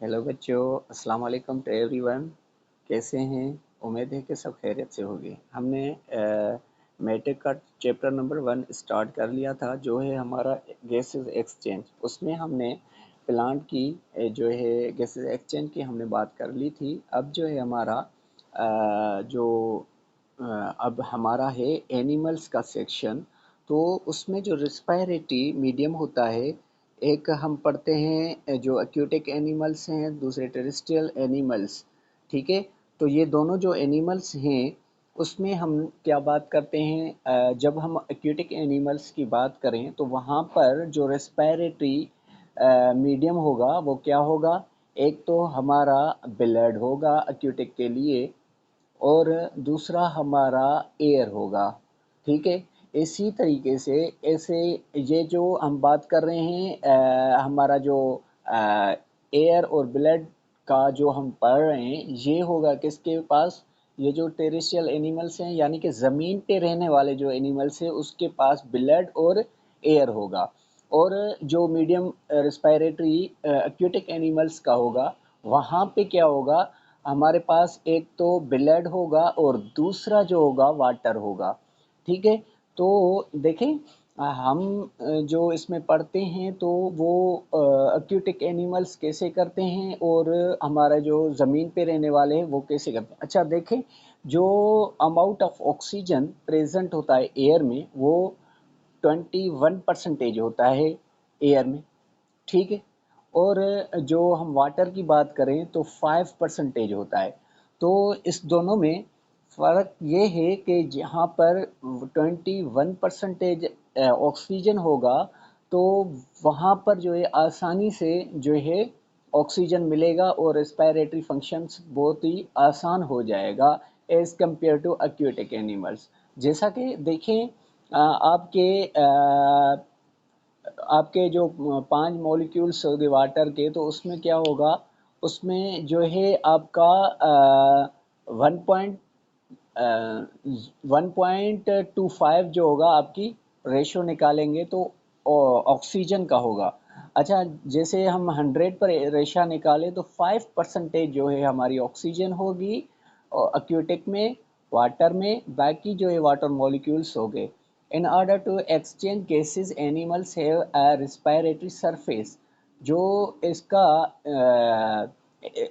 Hello बच्चों, अस्सलाम वालेकुम टू एवरीवन। कैसे हैं? उम्मीद है कि सब खैरियत से होगी। हमने मैट्रिक का चैप्टर नंबर 1 स्टार्ट कर लिया था, जो है हमारा गैसेस एक्सचेंज। उसमें हमने प्लांट की जो है गैसेस एक्सचेंज की हमने बात कर ली थी। अब जो है हमारा जो अब हमारा है एनिमल्स का सेक्शन। तो उसमें जो रिस्पायरेटरी मीडियम होता है, एक हम पढ़ते हैं जो एक्वेटिक एनिमल्स हैं, दूसरे टेरेस्ट्रियल एनिमल्स। ठीक है, तो ये दोनों जो एनिमल्स हैं उसमें हम क्या बात करते हैं, जब हम एक्वेटिक एनिमल्स की बात करें तो वहाँ पर जो रेस्पायरेटरी मीडियम होगा वो क्या होगा। एक तो हमारा ब्लड होगा एक्वेटिक के लिए, और दूसरा हमारा एयर होगा। ठीक है, इसी तरीके से ऐसे ये जो हम बात कर रहे हैं, हमारा जो एयर और ब्लड का जो हम पढ़ रहे हैं, ये होगा किसके पास। ये जो टेरेस्ट्रियल एनिमल्स हैं, यानी कि ज़मीन पे रहने वाले जो एनिमल्स हैं, उसके पास ब्लड और एयर होगा। और जो मीडियम रिस्पायरेटरी एक्वेटिक एनिमल्स का होगा, वहाँ पे क्या होगा, हमारे पास एक तो ब्लड होगा और दूसरा जो होगा वाटर होगा। ठीक है, तो देखें, हम जो इसमें पढ़ते हैं तो वो एक्वेटिक एनिमल्स कैसे करते हैं और हमारा जो ज़मीन पे रहने वाले हैं वो कैसे करते हैं। अच्छा देखें, जो अमाउंट ऑफ ऑक्सीजन प्रेजेंट होता है एयर में, वो 21% होता है एयर में। ठीक है, और जो हम वाटर की बात करें तो 5% होता है। तो इस दोनों में फ़र्क ये है कि जहाँ पर 21% ऑक्सीजन होगा, तो वहाँ पर जो है आसानी से जो है ऑक्सीजन मिलेगा और रेस्पिरेटरी फंक्शंस बहुत ही आसान हो जाएगा as compare to aquatic animals. जैसा कि देखें, आपके आपके जो 5 मॉलिक्यूल्स होंगे वाटर के, तो उसमें क्या होगा, उसमें जो है आपका 1.25 जो होगा आपकी रेशो निकालेंगे तो ऑक्सीजन का होगा। अच्छा, जैसे हम 100 पर रेशा निकालें तो 5% जो है हमारी ऑक्सीजन होगी एक्वेटिक में, वाटर में, बाकी जो है वाटर मॉलिक्यूल्स हो गए। In order to exchange gases, animals have a respiratory surface। जो इसका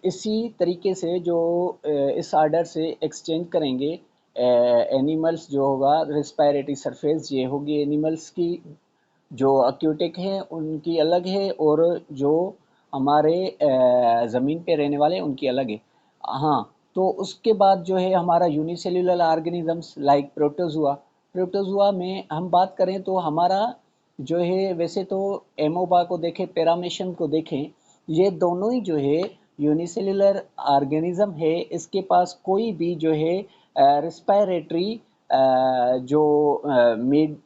इसी तरीके से जो इस आर्डर से एक्सचेंज करेंगे एनिमल्स, जो होगा रेस्पिरेटरी सरफेस ये होगी एनिमल्स की। जो एक्वेटिक हैं उनकी अलग है, और जो हमारे ज़मीन पे रहने वाले उनकी अलग है। हाँ, तो उसके बाद जो है हमारा unicellular organisms like protozoa. Protozoa में हम बात करें तो हमारा जो है, वैसे तो एमोबा को देखें, पैरामेशन को देखें, ये दोनों ही जो है यूनिसेल्युलर ऑर्गेनिज्म है। इसके पास कोई भी जो है रिस्पायरेटरी जो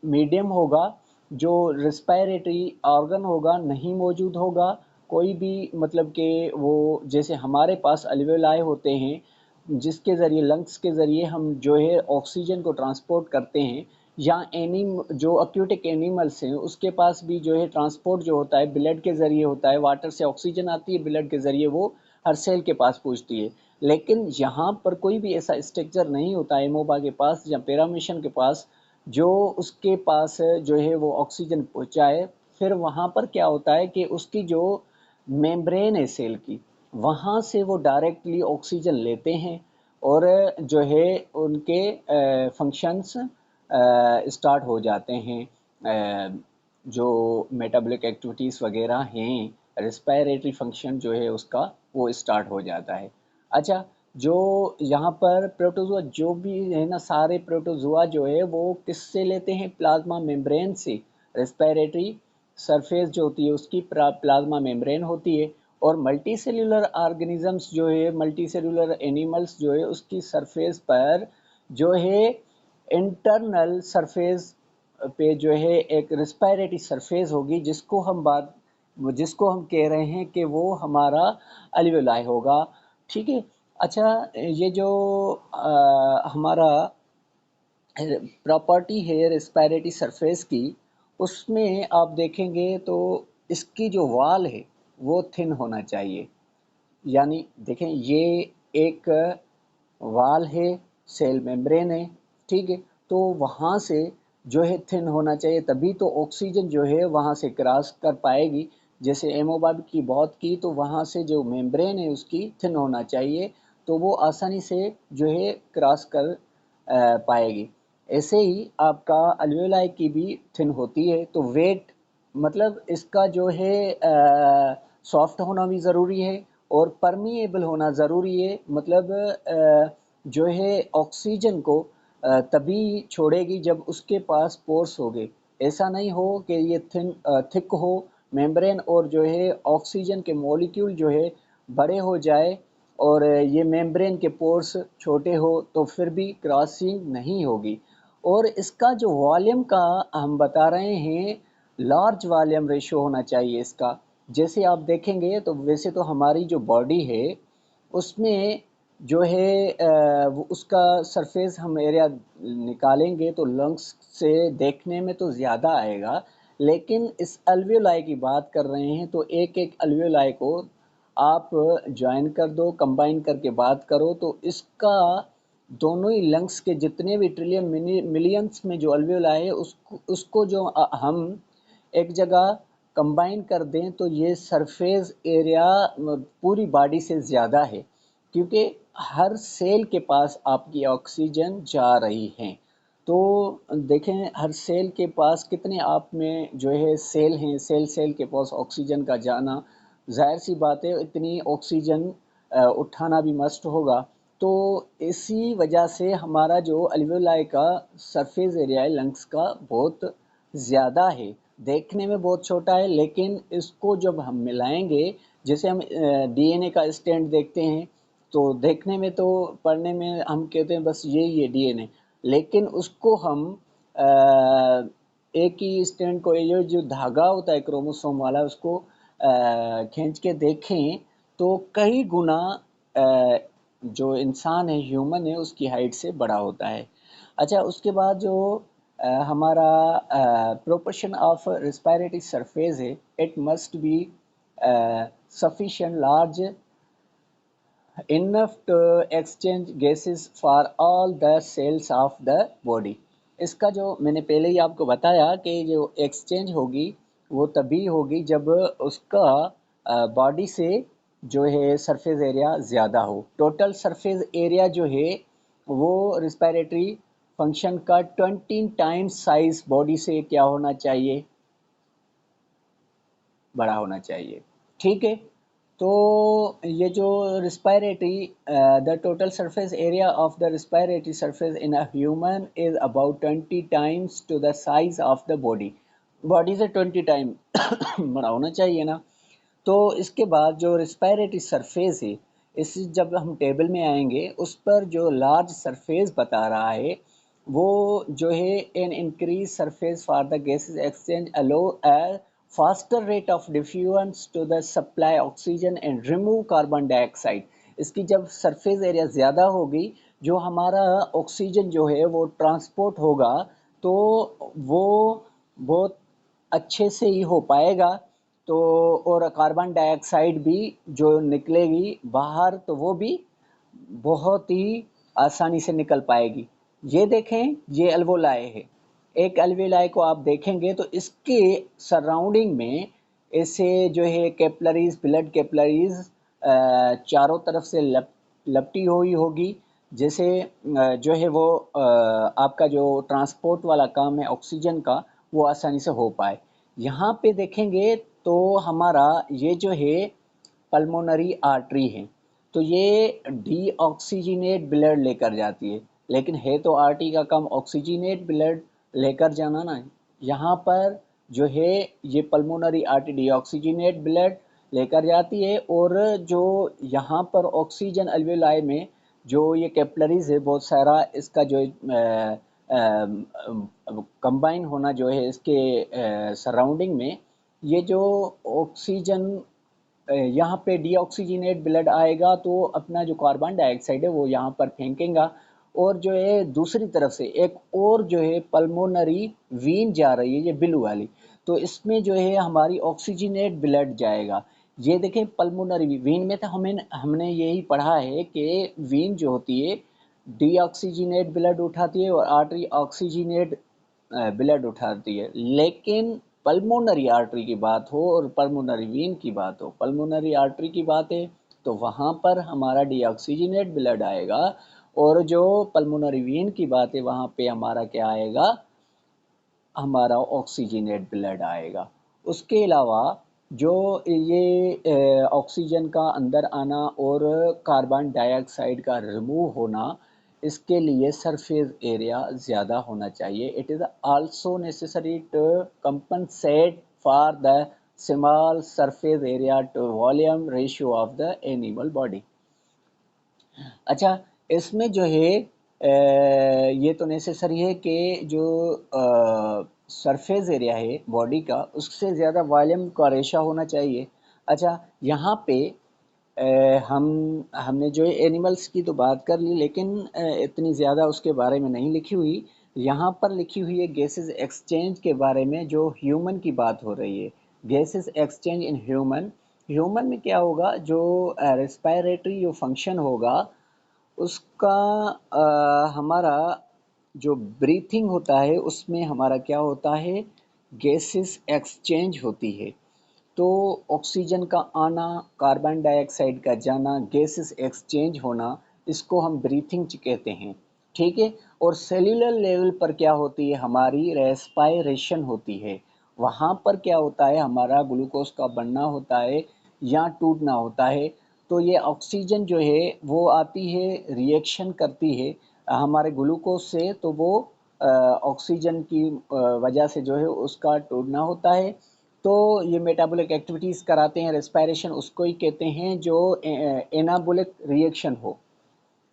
मीडियम होगा, जो रिस्पायरेटरी ऑर्गन होगा नहीं मौजूद होगा। कोई भी मतलब कि वो जैसे हमारे पास अल्वेओलाई होते हैं, जिसके ज़रिए लंग्स के ज़रिए हम जो है ऑक्सीजन को ट्रांसपोर्ट करते हैं, या जो एक्वेटिक एनिमल्स हैं उसके पास भी जो है ट्रांसपोर्ट जो होता है ब्लड के ज़रिए होता है। वाटर से ऑक्सीजन आती है, ब्लड के ज़रिए वो हर सेल के पास पहुँचती है। लेकिन यहाँ पर कोई भी ऐसा स्ट्रक्चर नहीं होता एमोबा के पास या पैरामीशियन के पास, जो उसके पास जो है वो ऑक्सीजन पहुँचाए। फिर वहाँ पर क्या होता है कि उसकी जो मेम्ब्रेन है सेल की, वहाँ से वो डायरेक्टली ऑक्सीजन लेते हैं, और जो है उनके फंक्शंस स्टार्ट हो जाते हैं। जो मेटाबॉलिक एक्टिविटीज़ वगैरह हैं, रेस्पिरेटरी फंक्शन जो है उसका वो स्टार्ट हो जाता है। अच्छा, जो यहाँ पर प्रोटोज़ोआ जो भी है ना, सारे प्रोटोज़ोआ जो है वो किससे लेते हैं, प्लाज्मा मेम्ब्रेन से। रेस्पिरेटरी सरफेस जो होती है उसकी प्लाज्मा मेम्ब्रेन होती है, और मल्टी सेल्यूलर ऑर्गेनिजम्स जो है, मल्टी सेल्यूलर एनिमल्स जो है, उसकी सरफेस पर जो है इंटरनल सरफेस पे जो है एक रिस्पायरेटरी सरफेस होगी, जिसको हम कह रहे हैं कि वो हमारा अल्वेओलाई होगा। ठीक है। अच्छा, ये जो हमारा प्रॉपर्टी है रिस्पायरेटरी सरफेस की, उसमें आप देखेंगे तो इसकी जो वाल है वो थिन होना चाहिए। यानी देखें ये एक वाल है, सेल मेम्ब्रेन है, ठीक है। तो वहाँ से जो है थिन होना चाहिए, तभी तो ऑक्सीजन जो है वहाँ से क्रॉस कर पाएगी। जैसे एमोबाब की बात की तो वहाँ से जो मेम्ब्रेन है उसकी थिन होना चाहिए, तो वो आसानी से जो है क्रॉस कर पाएगी। ऐसे ही आपका अल्वेओलाई की भी थिन होती है, तो वेट मतलब इसका जो है सॉफ्ट होना भी ज़रूरी है और परमिएबल होना ज़रूरी है। मतलब जो है ऑक्सीजन को तभी छोड़ेगी जब उसके पास पोर्स होंगे। ऐसा नहीं हो कि ये थिक हो मेम्ब्रेन और जो है ऑक्सीजन के मॉलिक्यूल जो है बड़े हो जाए और ये मेम्ब्रेन के पोर्स छोटे हो तो फिर भी क्रॉसिंग नहीं होगी। और इसका जो वॉल्यूम का हम बता रहे हैं, लार्ज वॉल्यूम रेशियो होना चाहिए इसका। जैसे आप देखेंगे तो वैसे तो हमारी जो बॉडी है उसमें जो है उसका सरफेस हम एरिया निकालेंगे तो लंग्स से देखने में तो ज़्यादा आएगा, लेकिन इस अल्वेओलाई की बात कर रहे हैं तो एक एक अल्वेओलाई को आप ज्वाइन कर दो, कंबाइन करके बात करो तो इसका दोनों ही लंग्स के जितने भी ट्रिलियन मिलियंस में जो अल्वेओलाई है उसको जो हम एक जगह कंबाइन कर दें तो ये सरफेस एरिया पूरी बॉडी से ज़्यादा है, क्योंकि हर सेल के पास आपकी ऑक्सीजन जा रही है। तो देखें हर सेल के पास कितने आप में जो है सेल हैं, सेल सेल के पास ऑक्सीजन का जाना, जाहिर सी बात है इतनी ऑक्सीजन उठाना भी मस्ट होगा। तो इसी वजह से हमारा जो अल्वेओलाई का सरफेस एरिया है लंग्स का बहुत ज़्यादा है। देखने में बहुत छोटा है, लेकिन इसको जब हम मिलाएंगे, जैसे हम डीएनए का स्टैंड देखते हैं तो देखने में तो पढ़ने में हम कहते हैं बस यही है डीएनए, लेकिन उसको हम अ, एक ही स्टैंड को ये जो धागा होता है क्रोमोसोम वाला उसको खींच के देखें तो कई गुना अ, जो इंसान है ह्यूमन है उसकी हाइट से बड़ा होता है। अच्छा, उसके बाद जो हमारा प्रोपोर्शन ऑफ रेस्पिरेटरी सरफेस है, it must be sufficient large enough to exchange gases for all the cells of the body। इसका जो मैंने पहले ही आपको बताया कि जो एक्सचेंज होगी वो तभी होगी जब उसका बॉडी से जो है सरफेस एरिया ज़्यादा हो। टोटल सरफेस एरिया जो है वो रिस्पायरेटरी फंक्शन का 20 टाइम्स साइज बॉडी से क्या होना चाहिए, बड़ा होना चाहिए, ठीक है। तो ये जो respiratory the total surface area of the respiratory surface in a human is about 20 times to the size of the body. Body से 20 टाइम बड़ा होना चाहिए ना। तो इसके बाद जो रिस्पायरेटरी सरफेस है, इस जब हम टेबल में आएंगे उस पर जो लार्ज सरफेस बता रहा है वो जो है an increase surface for the gases exchange allow a faster rate of diffusion to the supply oxygen and remove carbon dioxide. इसकी जब सरफेस एरिया ज़्यादा होगी, जो हमारा ऑक्सीजन जो है वो ट्रांसपोर्ट होगा तो वो बहुत अच्छे से ही हो पाएगा। तो और कार्बन डाइऑक्साइड भी जो निकलेगी बाहर तो वो भी बहुत ही आसानी से निकल पाएगी। ये देखें, ये अल्वोलाए है। एक अल्वेलाई को आप देखेंगे तो इसके सराउंडिंग में ऐसे जो है कैपिलरीज, ब्लड कैपिलरीज चारों तरफ से लपटी हुई होगी। जैसे जो है वो आपका जो ट्रांसपोर्ट वाला काम है ऑक्सीजन का वो आसानी से हो पाए। यहाँ पे देखेंगे तो हमारा ये जो है पल्मोनरी आर्टरी है, तो ये डीऑक्सीजनेट ब्लड लेकर जाती है, लेकिन है तो आर्टरी का काम ऑक्सीजनेट ब्लड लेकर जाना ना। यहाँ पर जो है ये पल्मोनरी आर्टरी डीऑक्सीजनेट ब्लड लेकर जाती है और जो यहाँ पर ऑक्सीजन अल्वेलाई में जो ये कैपिलरीज है बहुत सारा इसका जो कंबाइन होना जो है इसके सराउंडिंग में, ये जो ऑक्सीजन यहाँ पे डीऑक्सीजनेट ब्लड आएगा तो अपना जो कार्बन डाइऑक्साइड है वो यहाँ पर फेंकेगा और जो है दूसरी तरफ से एक और जो है पल्मोनरी वीन जा रही है ये ब्लू वाली, तो इसमें जो है हमारी ऑक्सीजनेट ब्लड जाएगा। ये देखें पल्मोनरी वीन में तो हमने यही पढ़ा है कि वीन जो होती है डीऑक्सीजनेट ब्लड उठाती है और आर्टरी ऑक्सीजनेट ब्लड उठाती है। लेकिन पल्मोनरी आर्टरी की बात हो और पल्मोनरी वीन की बात हो, पल्मोनरी आर्टरी की बात है तो वहाँ पर हमारा डीऑक्सीजनेट ब्लड आएगा, और जो पल्मोनरी वीन की बात है वहाँ पे हमारा क्या आएगा, हमारा ऑक्सीजनेट ब्लड आएगा। उसके अलावा जो ये ऑक्सीजन का अंदर आना और कार्बन डाइऑक्साइड का रिमूव होना, इसके लिए सरफेस एरिया ज़्यादा होना चाहिए। It is also necessary to compensate for the small surface area to volume ratio of the animal body. अच्छा, इसमें जो है ये तो नेसेसरी है कि जो सरफेस एरिया है बॉडी का उससे ज़्यादा वॉल्यूम का रेशा होना चाहिए। अच्छा, यहाँ पे हमने जो है एनिमल्स की तो बात कर ली, लेकिन इतनी ज़्यादा उसके बारे में नहीं लिखी हुई। यहाँ पर लिखी हुई है गैसेस एक्सचेंज के बारे में, जो ह्यूमन की बात हो रही है। Gases exchange in human, human में क्या होगा, जो रेस्पिरेटरी जो फंक्शन होगा उसका हमारा जो ब्रीथिंग होता है उसमें हमारा क्या होता है, गैसेस एक्सचेंज होती है। तो ऑक्सीजन का आना, कार्बन डाइऑक्साइड का जाना, गैसेस एक्सचेंज होना, इसको हम ब्रीथिंग कहते हैं। ठीक है। और सेल्यूलर लेवल पर क्या होती है, हमारी रेस्पायरेशन होती है। वहाँ पर क्या होता है, हमारा ग्लूकोज का बनना होता है या टूटना होता है। तो ये ऑक्सीजन जो है वो आती है, रिएक्शन करती है हमारे ग्लूकोज से, तो वो ऑक्सीजन की वजह से जो है उसका टूटना होता है। तो ये मेटाबॉलिक एक्टिविटीज़ कराते हैं, रेस्पायरेशन उसको ही कहते हैं जो एनाबॉलिक रिएक्शन हो।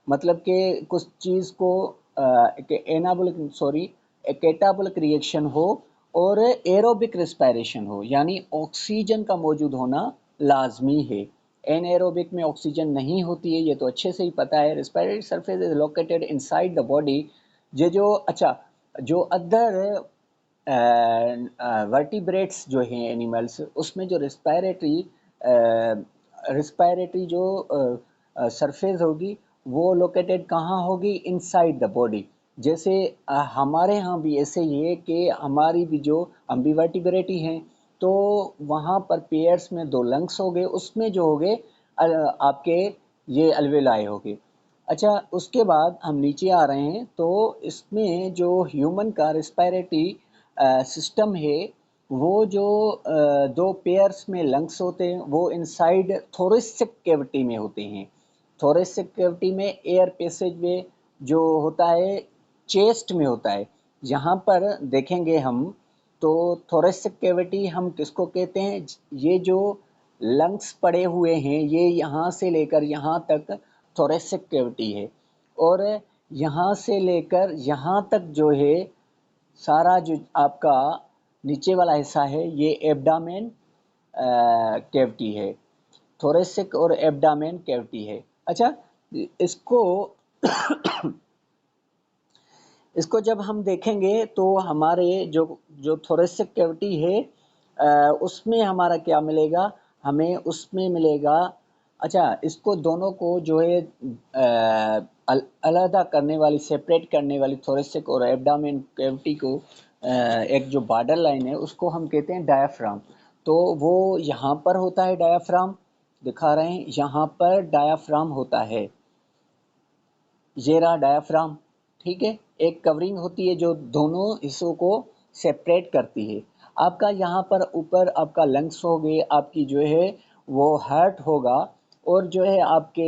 मतलब कि कुछ चीज़ को एनाबॉलिक सॉरी कैटाबॉलिक रिएक्शन हो और एरोबिक रेस्पायरेशन हो, यानी ऑक्सीजन का मौजूद होना लाजमी है। एनएरोबिक में ऑक्सीजन नहीं होती है, ये तो अच्छे से ही पता है। Respiratory surface is located inside the body. ये जो अच्छा, जो अदर वर्टिब्रेट्स जो हैं एनिमल्स, उसमें जो रिस्पायरेटरी जो सरफेस होगी वो लोकेटेड कहाँ होगी, इनसाइड द बॉडी। जैसे हमारे यहाँ भी ऐसे ही है कि हमारी भी जो हम भी वर्टिब्रेट ही हैं, तो वहाँ पर पेयर्स में दो लंग्स हो गए, उसमें जो हो गए आपके ये अलवेलाई हो गए। अच्छा, उसके बाद हम नीचे आ रहे हैं तो इसमें जो ह्यूमन का रिस्पायरेटरी सिस्टम है, वो जो दो पेयर्स में लंग्स होते हैं वो इनसाइड थोरेसिक कैविटी में होते हैं। थोरेसिक कैविटी में एयर पैसेज वे जो होता है चेस्ट में होता है। यहाँ पर देखेंगे हम तो थोरेसिक कैविटी हम किसको कहते हैं, ये जो लंग्स पड़े हुए हैं ये यहाँ से लेकर यहाँ तक थोरेसिक कैविटी है, और यहाँ से लेकर यहाँ तक जो है सारा जो आपका नीचे वाला हिस्सा है ये एब्डामेन कैविटी है। थोरेसिक और एब्डामेन कैविटी है। अच्छा, इसको इसको जब हम देखेंगे तो हमारे जो जो थोरेसिक कैविटी है उसमें हमारा क्या मिलेगा, हमें उसमें मिलेगा। अच्छा, इसको दोनों को जो है अलहदा करने वाली, सेपरेट करने वाली थोरेसिक और एब्डामेन कैविटी को एक जो बॉर्डर लाइन है उसको हम कहते हैं डायाफ्राम। तो वो यहाँ पर होता है डायाफ्राम, दिखा रहे हैं यहाँ पर डायाफ्राम होता है, ये रहा डायाफ्राम। ठीक है, एक कवरिंग होती है जो दोनों हिस्सों को सेपरेट करती है। आपका यहाँ पर ऊपर आपका लंग्स हो गए, आपकी जो है वो हार्ट होगा, और जो है आपके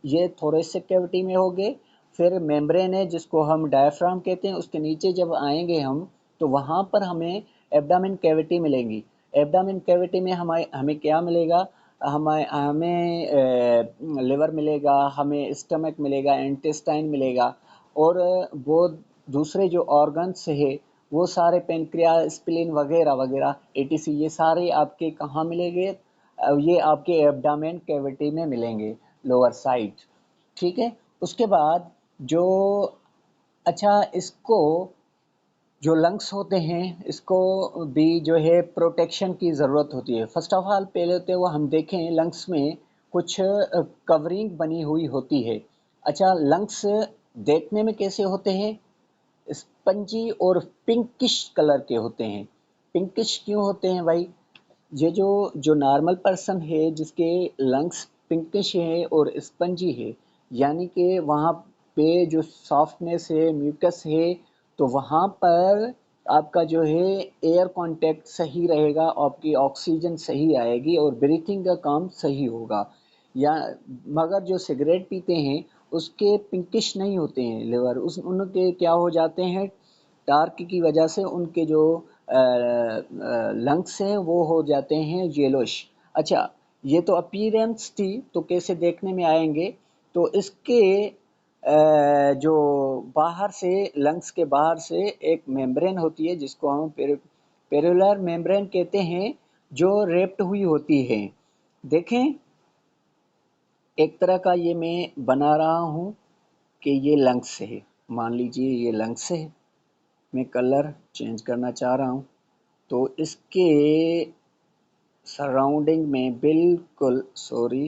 ये थोरेसिक कैविटी में हो गए। फिर मेम्ब्रेन है जिसको हम डायाफ्राम कहते हैं, उसके नीचे जब आएंगे हम तो वहाँ पर हमें एब्डामेन कैविटी मिलेंगी। एब्डामेन कैविटी में हमें हमें क्या मिलेगा, हमें हमें लिवर मिलेगा, हमें स्टमक मिलेगा, इंटेस्टाइन मिलेगा, और वो दूसरे जो ऑर्गन्स है वो सारे पेनक्रियास, स्प्लीन वगैरह वगैरह एटीसी, ये सारे आपके कहाँ मिलेंगे, ये आपके एब्डामेन कैविटी में मिलेंगे, लोअर साइड। ठीक है। उसके बाद जो अच्छा, इसको जो लंग्स होते हैं इसको भी जो है प्रोटेक्शन की ज़रूरत होती है। फर्स्ट ऑफ ऑल पहले तो वो हम देखें लंग्स में कुछ कवरिंग बनी हुई होती है। अच्छा, लंग्स देखने में कैसे होते हैं? स्पंजी और पिंकिश कलर के होते हैं। पिंकिश क्यों होते हैं भाई? ये जो जो नॉर्मल पर्सन है जिसके लंग्स पिंकिश है और स्पंजी है, यानी कि वहाँ पे जो सॉफ्टनेस है, म्यूकस है, तो वहाँ पर आपका जो है एयर कांटेक्ट सही रहेगा, आपकी ऑक्सीजन सही आएगी और ब्रीथिंग का काम सही होगा। या मगर जो सिगरेट पीते हैं उसके पिंकिश नहीं होते हैं लिवर, उस उनके क्या हो जाते हैं, डार्क की वजह से उनके जो लंग्स हैं वो हो जाते हैं येलोश। अच्छा, ये तो अपीयरेंस थी, तो कैसे देखने में आएंगे? तो इसके जो बाहर से लंग्स के बाहर से एक मेम्ब्रेन होती है जिसको हम पेरुलर मेम्ब्रेन कहते हैं, जो रेप्ट हुई होती है। देखें, एक तरह का ये मैं बना रहा हूँ कि ये लंग्स है, मान लीजिए ये लंग्स है, मैं कलर चेंज करना चाह रहा हूँ। तो इसके सराउंडिंग में बिल्कुल सॉरी,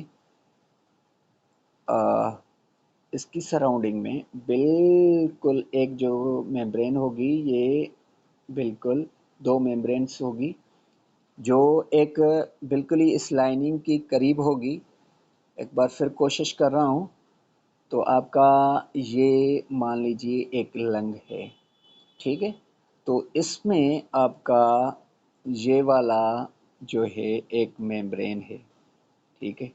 इसकी सराउंडिंग में बिल्कुल एक जो मेम्ब्रेन होगी, ये बिल्कुल दो मेम्ब्रेन्स होगी जो एक बिल्कुल ही इस लाइनिंग की करीब होगी। एक बार फिर कोशिश कर रहा हूँ। तो आपका ये मान लीजिए एक लंग है, ठीक है? तो इसमें आपका ये वाला जो है एक मेम्ब्रेन है, ठीक है?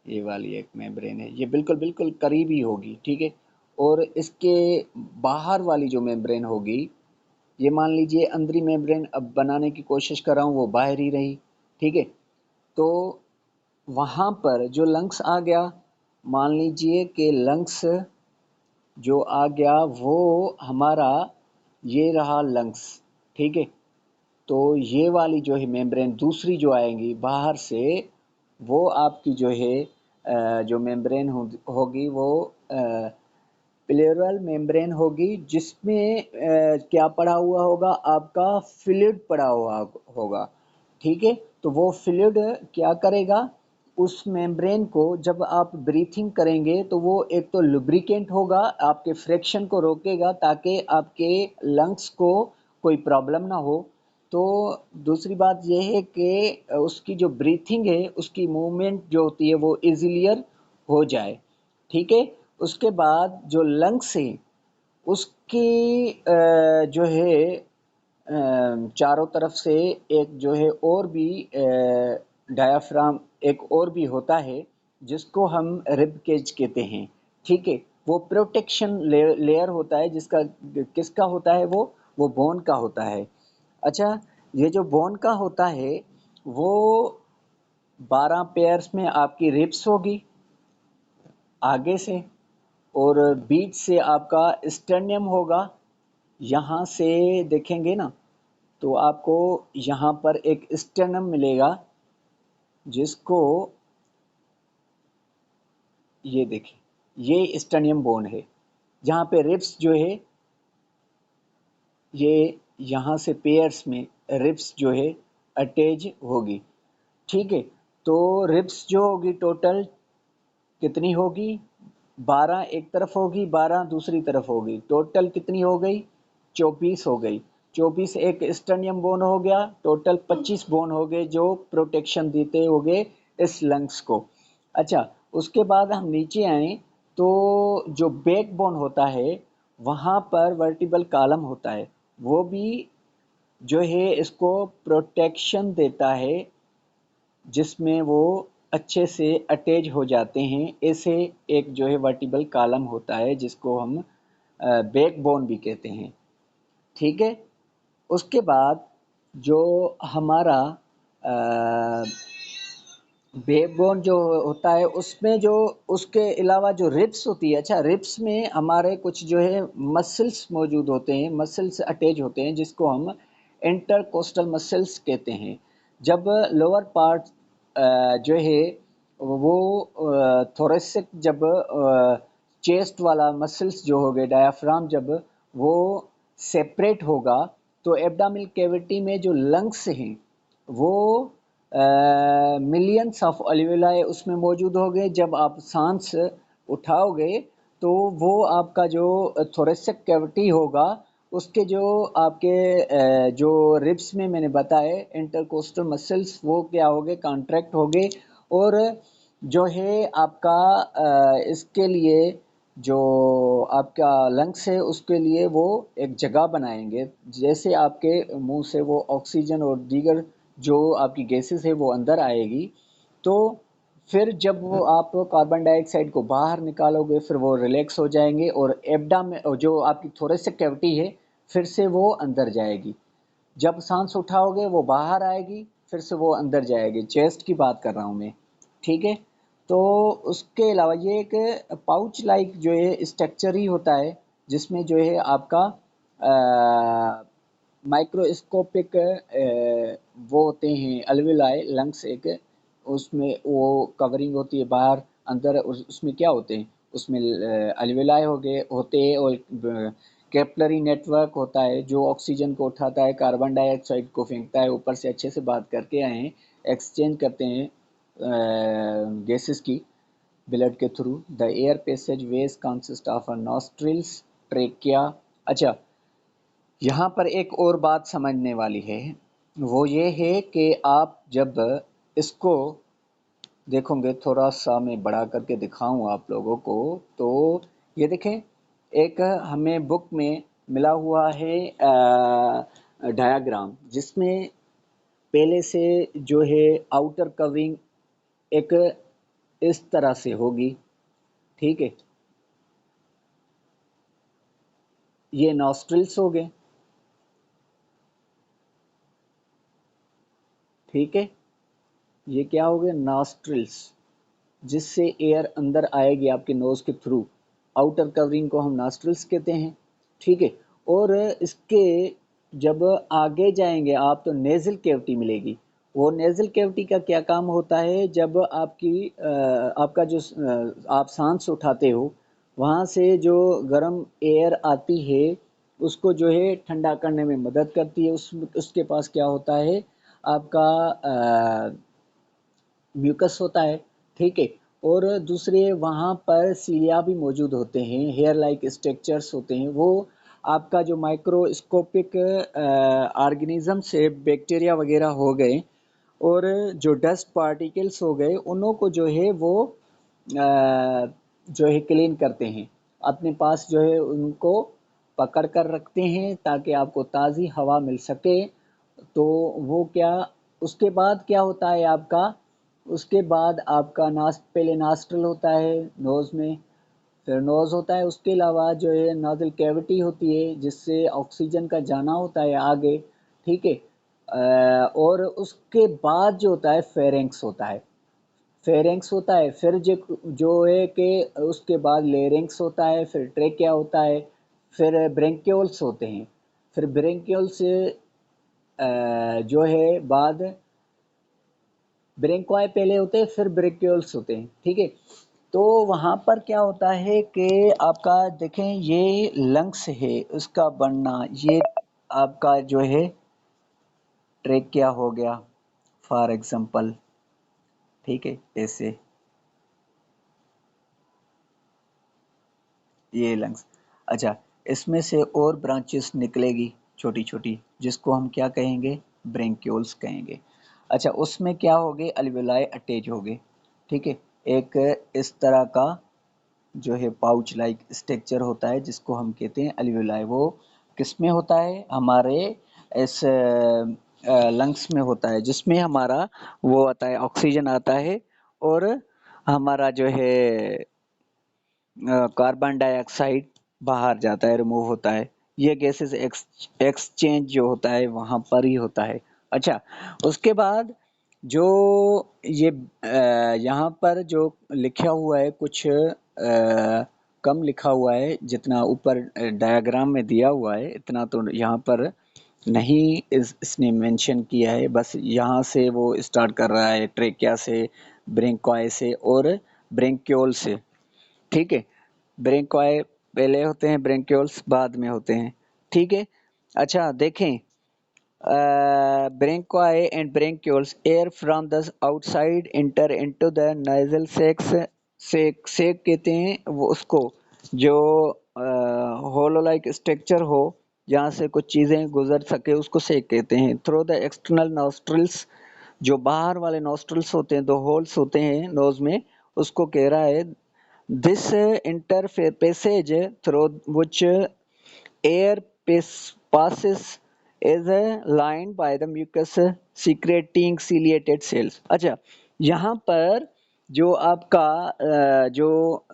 ये वाली एक मेम्ब्रेन है, ये बिल्कुल बिल्कुल करीबी होगी, ठीक है? और इसके बाहर वाली जो मेम्ब्रेन होगी, ये मान लीजिए अंदरी मेम्ब्रेन अब बनाने की कोशिश कर रहा हूँ, वो बाहर ही रही, ठीक है? तो वहाँ पर जो लंग्स आ गया, मान लीजिए कि लंग्स जो आ गया वो हमारा ये रहा लंग्स, ठीक है? तो ये वाली जो है मेम्ब्रेन दूसरी जो आएंगी बाहर से, वो आपकी जो है जो मेम्ब्रेन होगी वो प्लेउरल मेम्ब्रेन होगी, जिसमें क्या पड़ा हुआ होगा, आपका फ्लूइड पड़ा हुआ होगा, ठीक है? तो वो फ्लूइड क्या करेगा, उस मेम्ब्रेन को जब आप ब्रीथिंग करेंगे तो वो एक तो लुब्रिकेंट होगा, आपके फ्रिक्शन को रोकेगा ताकि आपके लंग्स को कोई प्रॉब्लम ना हो। तो दूसरी बात ये है कि उसकी जो ब्रीथिंग है, उसकी मूवमेंट जो होती है वो ईज़िलियर हो जाए, ठीक है? उसके बाद जो लंग्स है उसकी जो है चारों तरफ से एक जो है और भी डायाफ्राम एक और भी होता है जिसको हम रिब केज कहते हैं, ठीक है? वो प्रोटेक्शन लेयर होता है, जिसका किसका होता है, वो बोन का होता है। अच्छा, ये जो बोन का होता है वो 12 पेयर्स में आपकी रिब्स होगी आगे से, और बीच से आपका स्टेर्नियम होगा। यहाँ से देखेंगे ना तो आपको यहाँ पर एक स्टेर्नम मिलेगा, जिसको ये देखिए, ये स्टेर्नियम बोन है, जहाँ पे रिब्स जो है ये यहाँ से पेयर्स में रिब्स जो है अटैच होगी, ठीक है? तो रिब्स जो होगी टोटल कितनी होगी, 12 एक तरफ होगी, 12 दूसरी तरफ होगी, टोटल कितनी हो गई, 24 हो गई। 24 एक स्टर्नियम बोन हो गया, टोटल 25 बोन हो गए जो प्रोटेक्शन देते हो गए इस लंग्स को। अच्छा, उसके बाद हम नीचे आए तो जो बैक बोन होता है वहाँ पर वर्टिबल कॉलम होता है, वो भी जो है इसको प्रोटेक्शन देता है, जिसमें वो अच्छे से अटैच हो जाते हैं। ऐसे एक जो है वर्टिबल कॉलम होता है जिसको हम बैकबोन भी कहते हैं, ठीक है? उसके बाद जो हमारा बैकबोन जो होता है उसमें जो उसके अलावा जो रिब्स होती है, अच्छा रिब्स में हमारे कुछ जो है मसल्स मौजूद होते हैं, मसल्स अटैच होते हैं जिसको हम इंटरकोस्टल मसल्स कहते हैं। जब लोअर पार्ट जो है वो थोरेसिक जब चेस्ट वाला मसल्स जो हो गए डायाफ्राम, जब वो सेपरेट होगा तो एब्डोमिनल कैविटी में जो लंग्स हैं वो मिलियंस ऑफ अल्वेलाई उसमें मौजूद होंगे। जब आप सांस उठाओगे तो वो आपका जो थोरेसिक कैविटी होगा उसके जो आपके जो रिब्स में मैंने बताए इंटरकोस्टल मसल्स वो क्या होंगे, कॉन्ट्रैक्ट होंगे। और जो है आपका इसके लिए जो आपका लंग्स है उसके लिए वो एक जगह बनाएंगे, जैसे आपके मुंह से वो ऑक्सीजन और दीगर जो आपकी गैसेस है वो अंदर आएगी। तो फिर जब वो आप कार्बन डाइऑक्साइड को बाहर निकालोगे फिर वो रिलैक्स हो जाएंगे और एब्डोमेन जो आपकी थोरेसिक कैविटी है फिर से वो अंदर जाएगी। जब सांस उठाओगे वो बाहर आएगी फिर से वो अंदर जाएगी। चेस्ट की बात कर रहा हूँ मैं, ठीक है। तो उसके अलावा ये एक पाउच लाइक जो है स्ट्रक्चर ही होता है जिसमें जो है आपका माइक्रोस्कोपिक वो होते हैं अल्वेलाई लंग्स एक, उसमें वो कवरिंग होती है बाहर अंदर। उसमें क्या होते हैं, उसमें अल्वेलाई हो गए होते हैं और कैपिलरी नेटवर्क होता है जो ऑक्सीजन को उठाता है, कार्बन डाइऑक्साइड को फेंकता है ऊपर से। अच्छे से बात करके आए हैं, एक्सचेंज करते हैं गैसेस की ब्लड के थ्रू। The air passage ways consist of a nostrils, trachea. अच्छा, यहाँ पर एक और बात समझने वाली है, वो ये है कि आप जब इसको देखोगे, थोड़ा सा मैं बड़ा करके दिखाऊं आप लोगों को, तो ये देखें एक हमें बुक में मिला हुआ है डायग्राम जिसमें पहले से जो है आउटर कवरिंग एक इस तरह से होगी, ठीक है। ये नॉस्ट्रिल्स हो गए, ठीक है। ये क्या हो गए, नॉस्ट्रिल्स, जिससे एयर अंदर आएगी आपके नोज के थ्रू। आउटर कवरिंग को हम नॉस्ट्रिल्स कहते हैं, ठीक है। और इसके जब आगे जाएंगे आप तो नेजल कैविटी मिलेगी। वो नेजल कैविटी का क्या काम होता है, जब आपकी आपका जो आप सांस उठाते हो वहाँ से जो गर्म एयर आती है उसको जो है ठंडा करने में मदद करती है। उसके पास क्या होता है, आपका म्यूकस होता है, ठीक है। और दूसरे वहाँ पर सीलिया भी मौजूद होते हैं, हेयर लाइक स्ट्रक्चर्स होते हैं। वो आपका जो माइक्रोस्कोपिक ऑर्गेनिज्म से बैक्टीरिया वगैरह हो गए और जो डस्ट पार्टिकल्स हो गए उन्हों को जो है वो जो है क्लीन करते हैं, अपने पास जो है उनको पकड़ कर रखते हैं ताकि आपको ताज़ी हवा मिल सके। तो वो क्या, उसके बाद क्या होता है आपका, उसके बाद आपका पहले नॉस्ट्रल होता है नोज़ में, फिर नोज़ होता है, उसके अलावा जो है नाज़ल कैविटी होती है जिससे ऑक्सीजन का जाना होता है आगे, ठीक है। और उसके बाद जो होता है फेरेंक्स होता है, फेरेंक्स होता है, फिर जो है कि उसके बाद लेरिंक्स होता है, फिर ट्रेकिया होता है, फिर ब्रेंक्यूल्स होते हैं, फिर ब्रेंक्यूल्स जो है बाद ब्रेंक्वाई पहले होते हैं फिर ब्रेक्यूल्स होते हैं, ठीक है। तो वहाँ पर क्या होता है कि आपका देखें ये लंग्स है उसका बनना, ये आपका जो है ट्रेकिया हो गया फॉर एग्जांपल, ठीक है। ऐसे ये लंग्स, अच्छा, इसमें से और ब्रांचेस निकलेगी छोटी छोटी जिसको हम क्या कहेंगे, ब्रेंक्यूल्स कहेंगे। अच्छा, उसमें क्या हो गए, अल्वेलाई अटैच हो गए, ठीक है। एक इस तरह का जो है पाउच लाइक स्ट्रक्चर होता है जिसको हम कहते हैं अल्वेलाई। वो किस में होता है, हमारे इस लंग्स में होता है जिसमें हमारा वो आता है, ऑक्सीजन आता है और हमारा जो है कार्बन डाइऑक्साइड बाहर जाता है, रिमूव होता है। ये गैसेस एक्सचेंज जो होता है वहां पर ही होता है। अच्छा, उसके बाद जो ये यहाँ पर जो लिखा हुआ है कुछ कम लिखा हुआ है, जितना ऊपर डायग्राम में दिया हुआ है इतना तो यहाँ पर नहीं इसने मेंशन किया है। बस यहाँ से वो स्टार्ट कर रहा है ट्रेकिया से, ब्रेंक्वाई से और ब्रेंक्योल से, ठीक है। ब्रेंक्वाई पहले होते हैं, ब्रेंक्यूल्स बाद में होते हैं। ठीक है। अच्छा देखें, bronchi and bronchioles, air from the outside enter into the nasal sacs, सेक कहते हैं वो उसको जो होलो लाइक स्ट्रक्चर हो जहाँ से कुछ चीजें गुजर सके उसको सेक कहते हैं। थ्रू द एक्सटर्नल नॉस्ट्रल्स, जो बाहर वाले नॉस्ट्रल्स होते हैं, दो होल्स होते हैं नोज में, उसको कह रहा है। This interfere passage through which air passes is lined by the mucus secreting ciliated cells। अच्छा, यहाँ पर जो आपका जो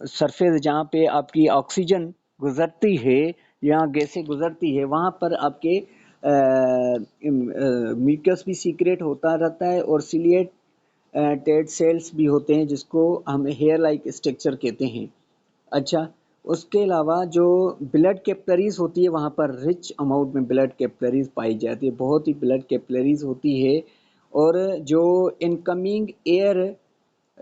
सरफेस जहाँ पे आपकी ऑक्सीजन गुजरती है या गैसें गुजरती है वहाँ पर आपके म्यूकस भी सीक्रेट होता रहता है और सिलिएट टेड सेल्स भी होते हैं जिसको हम हेयर लाइक स्ट्रक्चर कहते हैं। अच्छा, उसके अलावा जो ब्लड कैपिलरीज होती है वहाँ पर रिच अमाउंट में ब्लड कैपिलरीज पाई जाती है, बहुत ही ब्लड कैपिलरीज होती है। और जो इनकमिंग एयर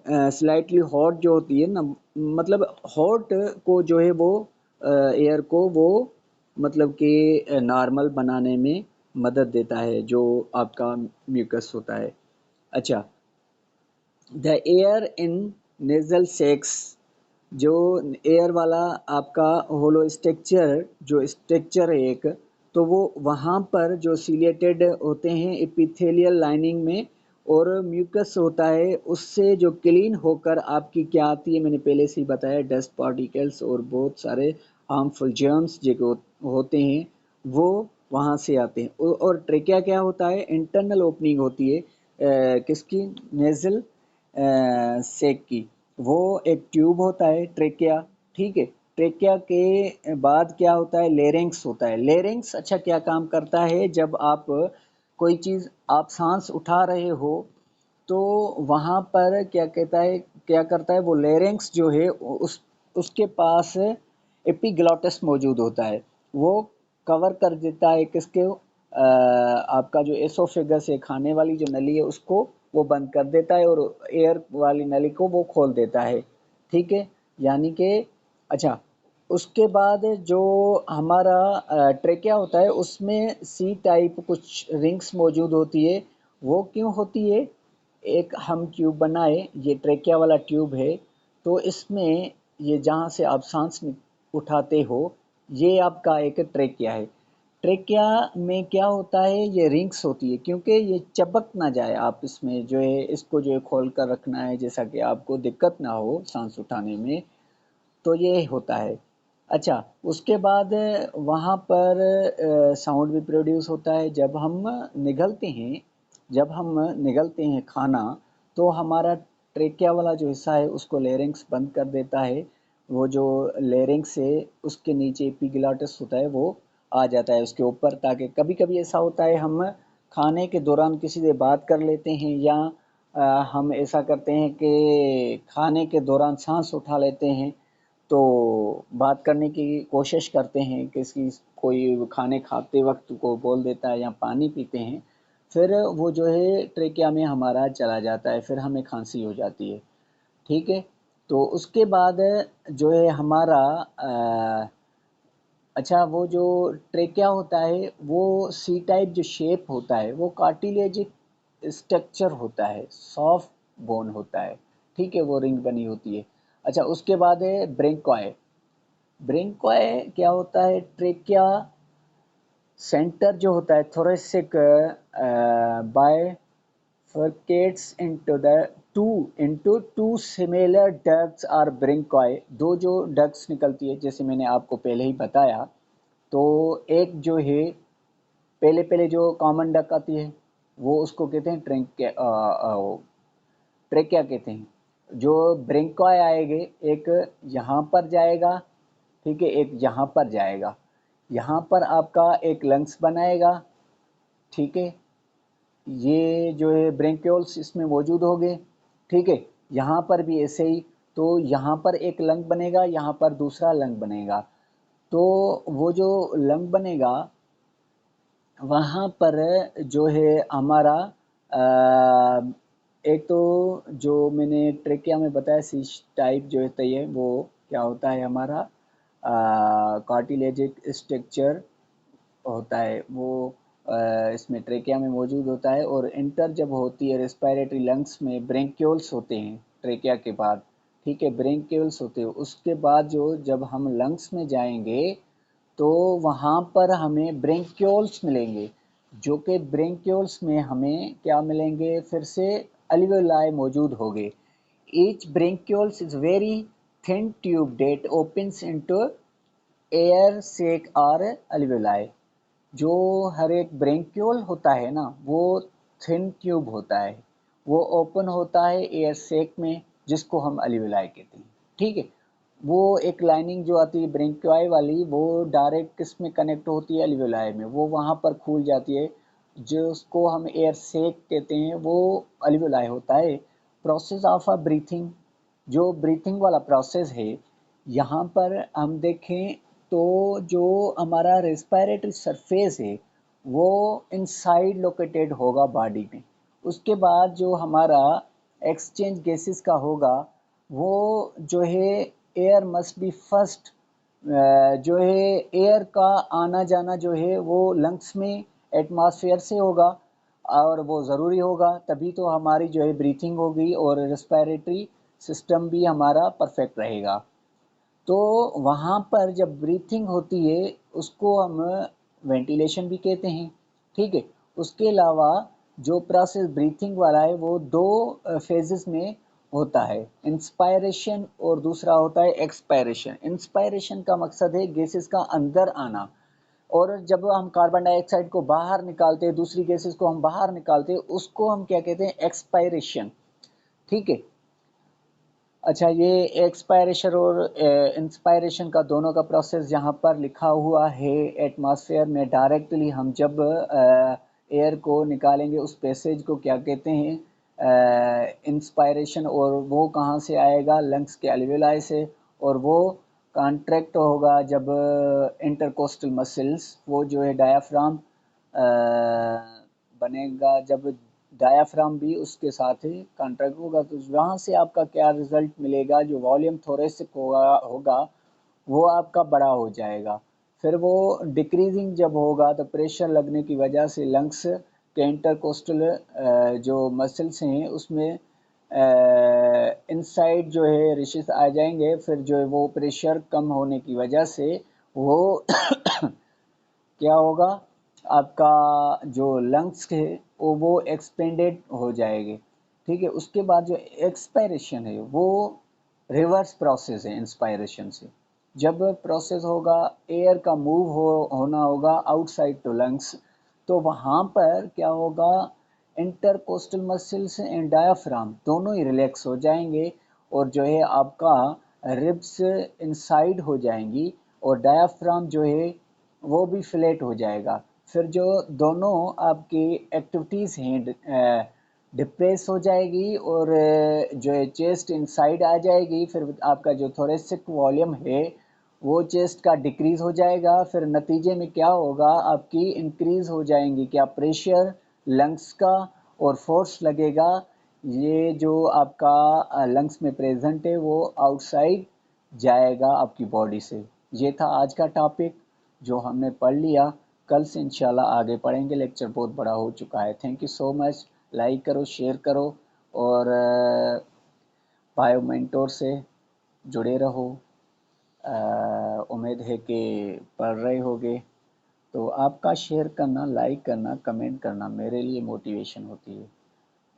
स्लाइटली हॉट जो होती है ना, मतलब हॉट को जो है वो एयर को वो मतलब कि नॉर्मल बनाने में मदद देता है जो आपका म्यूकस होता है। अच्छा, the air in nasal sex, जो एयर वाला आपका होलो स्ट्रक्चर जो स्ट्रक्चर है एक, तो वो वहाँ पर जो सिलेटेड होते हैं एपिथेलियल लाइनिंग में, और म्यूकस होता है उससे जो क्लीन होकर आपकी क्या आती है, मैंने पहले से ही बताया, डस्ट पार्टिकल्स और बहुत सारे हार्मफुल जर्म्स जो होते हैं वो वहाँ से आते हैं। और ट्रेकिया क्या होता है, इंटरनल ओपनिंग होती है किसकी, नेजल सेक की, वो एक ट्यूब होता है ट्रेकिया। ठीक है, ट्रेकिया के बाद क्या होता है, लेरिंग्स होता है। लेरिंग्स अच्छा क्या काम करता है, जब आप कोई चीज़ आप सांस उठा रहे हो तो वहाँ पर क्या कहता है, क्या करता है वो लेरिंग्स जो है उस उसके पास एपिग्लॉटिस मौजूद होता है, वो कवर कर देता है किसके, आपका जो एसोफेगस है खाने वाली जो नली है उसको वो बंद कर देता है और एयर वाली नली को वो खोल देता है। ठीक है, यानी कि अच्छा, उसके बाद जो हमारा ट्रेकिया होता है उसमें सी टाइप कुछ रिंग्स मौजूद होती है। वो क्यों होती है, एक हम ट्यूब बनाए, ये ट्रेकिया वाला ट्यूब है, तो इसमें ये जहाँ से आप सांस उठाते हो ये आपका एक ट्रेकिया है। ट्रेकिया में क्या होता है, ये रिंग्स होती है क्योंकि ये चपक ना जाए, आप इसमें जो है इसको जो है खोल कर रखना है जैसा कि आपको दिक्कत ना हो सांस उठाने में, तो ये होता है। अच्छा, उसके बाद वहाँ पर साउंड भी प्रोड्यूस होता है जब हम निगलते हैं, जब हम निगलते हैं खाना, तो हमारा ट्रेकिया वाला जो हिस्सा है उसको लेरिंग्स बंद कर देता है। वो जो लेरिंग्स से उसके नीचे एपिग्लॉटिस होता है वो आ जाता है उसके ऊपर, ताकि कभी कभी ऐसा होता है हम खाने के दौरान किसी से बात कर लेते हैं या हम ऐसा करते हैं कि खाने के दौरान सांस उठा लेते हैं, तो बात करने की कोशिश करते हैं, किसी कोई खाने खाते वक्त को बोल देता है या पानी पीते हैं, फिर वो जो है ट्रेकिया में हमारा चला जाता है, फिर हमें खांसी हो जाती है। ठीक है, तो उसके बाद जो है हमारा अच्छा, वो जो ट्रेकिया होता है वो सी टाइप जो शेप होता है वो कार्टिलेजिक स्ट्रक्चर होता है, सॉफ्ट बोन होता है। ठीक है, वो रिंग बनी होती है। अच्छा, उसके बाद है ब्रेंकॉय। ब्रेंकॉय क्या होता है, ट्रेकिया सेंटर जो होता है thoracic bifurcates into two similar ducts or bronchi। दो जो डक्ट्स निकलती है जैसे मैंने आपको पहले ही बताया, तो एक जो है पहले पहले जो कॉमन डक आती है वो उसको कहते हैं ट्रेकिया कहते हैं। जो ब्रेंकॉय आएंगे, एक यहाँ पर जाएगा, ठीक है, एक यहाँ पर जाएगा, यहाँ पर आपका एक लंग्स बनाएगा। ठीक है, ये जो है ब्रेंक्यूल्स इसमें मौजूद होंगे। ठीक है, यहाँ पर भी ऐसे ही, तो यहाँ पर एक लंग बनेगा, यहाँ पर दूसरा लंग बनेगा। तो वो जो लंग बनेगा वहाँ पर जो है हमारा एक तो जो मैंने ट्रेकिया में बताया सी टाइप जो होता है वो क्या होता है हमारा कार्टिलेजिक स्ट्रक्चर होता है वो इसमें ट्रेकिया में मौजूद होता है, और इंटर जब होती है रेस्पिरेटरी लंग्स में ब्रेंक्यूल्स होते हैं ट्रेकिया के बाद, ठीक है, ब्रेंक्यूल्स होते हैं। उसके बाद जो जब हम लंग्स में जाएंगे तो वहाँ पर हमें ब्रेंक्यूल्स मिलेंगे, जो कि ब्रेंक्यूल्स में हमें क्या मिलेंगे, फिर से अल्वियोलाई मौजूद होंगे। Each bronchioles is very thin tube that opens into air sac और अल्वियोलाई। जो हर एक ब्रेंक्यूल होता है ना, वो थिन ट्यूब होता है, वो ओपन होता है एयर सेक में, जिसको हम अल्वियोलाई कहते हैं, ठीक है। वो एक लाइनिंग जो आती है ब्रेंक्यूआई वाली, वो डायरेक्ट किस में कनेक्ट होती है, अल्वियोलाई में, वो वहाँ पर खुल जाती है, जो उसको हम एयर सेक कहते हैं, वो अल्वियोलाई होता है। प्रोसेस ऑफ अ ब्रीथिंग, जो ब्रीथिंग वाला प्रोसेस है, यहाँ पर हम देखें तो जो हमारा रेस्पिरेटरी सरफेस है वो इनसाइड लोकेटेड होगा बॉडी में। उसके बाद जो हमारा एक्सचेंज गैसेस का होगा, वो जो है एयर मस्ट बी फर्स्ट, जो है एयर का आना जाना जो है वो लंग्स में एटमॉस्फेयर से होगा, और वो ज़रूरी होगा, तभी तो हमारी जो है ब्रीथिंग होगी और रेस्पिरेटरी सिस्टम भी हमारा परफेक्ट रहेगा। तो वहाँ पर जब ब्रीथिंग होती है उसको हम वेंटिलेशन भी कहते हैं, ठीक है। उसके अलावा जो प्रोसेस ब्रीथिंग वाला है वो दो फेजेस में होता है, इंस्पायरेशन और दूसरा होता है एक्सपायरेशन। इंस्पायरेशन का मकसद है गैसेस का अंदर आना, और जब हम कार्बन डाइऑक्साइड को बाहर निकालते हैं, दूसरी गैसेस को हम बाहर निकालते हैं, उसको हम क्या कहते हैं, एक्सपायरेशन, ठीक है। अच्छा, ये एक्सपायरेशन और इंस्पायरेशन का दोनों का प्रोसेस यहाँ पर लिखा हुआ है। एटमॉस्फेयर में डायरेक्टली हम जब एयर को निकालेंगे, उस पैसेज को क्या कहते हैं, इंस्पायरेशन, और वो कहाँ से आएगा, लंग्स के अल्वियोलाई से, और वो कॉन्ट्रैक्ट होगा जब इंटरकोस्टल मसल्स, वो जो है डायाफ्राम बनेगा, जब डायाफ्राम भी उसके साथ ही कॉन्ट्रैक्ट होगा, तो वहाँ से आपका क्या रिजल्ट मिलेगा, जो वॉल्यूम थोरेसिक होगा वो आपका बड़ा हो जाएगा। फिर वो डिक्रीजिंग जब होगा तो प्रेशर लगने की वजह से लंग्स के इंटरकोस्टल जो मसल्स हैं उसमें इनसाइड जो है रिशेस आ जाएंगे, फिर जो है वो प्रेशर कम होने की वजह से वो क्या होगा, आपका जो लंग्स है वो एक्सपेंडेड हो जाएंगे, ठीक है। उसके बाद जो एक्सपायरेशन है वो रिवर्स प्रोसेस है इंस्पायरेशन से। जब प्रोसेस होगा एयर का मूव होना होगा आउटसाइड टू लंग्स, तो वहाँ पर क्या होगा, इंटरकोस्टल मसल्स एंड डायाफ्राम दोनों ही रिलैक्स हो जाएंगे, और जो है आपका रिब्स इनसाइड हो जाएंगी, और डायाफ्राम जो है वो भी फ्लैट हो जाएगा। फिर जो दोनों आपकी एक्टिविटीज़ हैं डिप्रेस हो जाएगी, और जो है चेस्ट इनसाइड आ जाएगी, फिर आपका जो थोरेसिक वॉल्यूम है वो चेस्ट का डिक्रीज हो जाएगा। फिर नतीजे में क्या होगा, आपकी इंक्रीज हो जाएंगी क्या, प्रेशर लंग्स का, और फोर्स लगेगा, ये जो आपका लंग्स में प्रेजेंट है वो आउटसाइड जाएगा आपकी बॉडी से। ये था आज का टॉपिक जो हमने पढ़ लिया। कल से इंशाल्लाह आगे पढ़ेंगे, लेक्चर बहुत बड़ा हो चुका है। Thank you so much. Like करो, शेयर करो, और बायो मेंटोर से जुड़े रहो। उम्मीद है कि पढ़ रहे होगे, तो आपका शेयर करना, लाइक करना, कमेंट करना मेरे लिए मोटिवेशन होती है।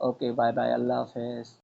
ओके, बाय बाय, अल्लाह हाफ़िज़।